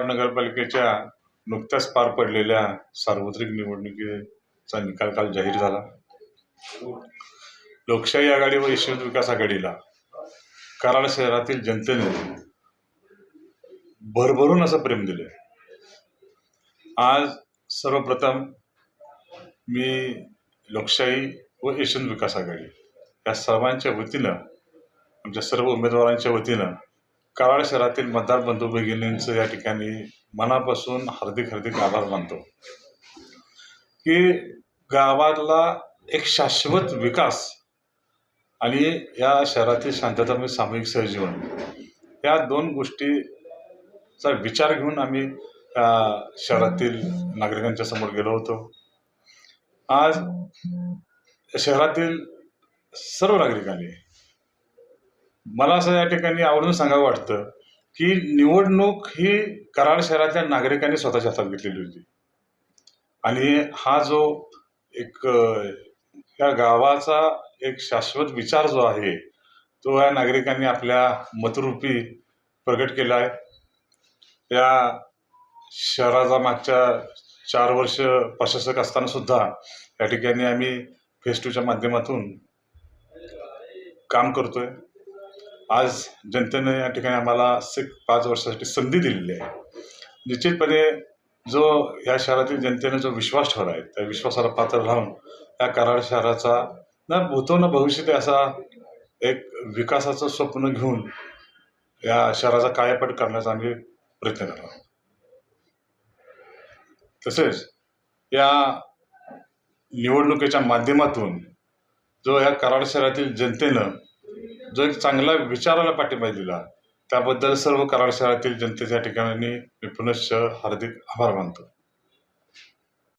नगरपालिकेच्या नुकत्याच पार पडलेल्या सार्वत्रिक निवडणुकीचा निकाल काल जाहीर झाला। लोकशाही आघाडी व यशवंत विकास आघाडीला कराड शहरातील जनतेने भरभरून असं प्रेम दिले। आज सर्वप्रथम मी लोकशाही व यशवंत विकास आघाडी या सर्वांच्या वतीनं, आमच्या सर्व उमेदवारांच्या वतीनं कराड शहरातील मतदार बंधू भगिनींचं या ठिकाणी मनापासून हार्दिक आभार मानतो की गावाला एक शाश्वत विकास आणि या शहरातील शांततामय सामूहिक सहजीवन या दोन गोष्टीचा विचार घेऊन आम्ही शहरातील नागरिकांच्या समोर गेलो होतो। आज शहरातील सर्व नागरिकांनी मला असं या ठिकाणी आवडून सांगावं वाटतं की निवडणूक ही कराड शहरातल्या नागरिकांनी स्वतःच्या हातात घेतलेली होती आणि हा जो एक या गावाचा एक शाश्वत विचार जो आहे तो या नागरिकांनी आपल्या मतरूपी प्रगट केला आहे। या शहराचा मागच्या 4 वर्ष प्रशासक असताना सुद्धा या ठिकाणी आम्ही फेज 2च्या माध्यमातून काम करतोय। आज जनतेने या ठिकाणी आम्हाला 5 वर्षासाठी संधी दिलेली आहे। निश्चितपणे जो या शहरातील जनतेने जो विश्वास ठेवला आहे त्या विश्वासाला पात्र राहून या कराड शहराचा ना भूतो ना भविष्यात असा एक विकासाचं स्वप्न घेऊन या शहराचा कायापाट करण्याचा आम्ही प्रयत्न करणार आहोत। तसेच या निवडणुकीच्या माध्यमातून जो या कराड शहरातील जनतेनं जो एक चांगला विचाराला पाठिंबा दिला त्याबद्दल सर्व कराड शहरातील जनतेच्या ठिकाणी मी पुनश्च हार्दिक आभार मानतो।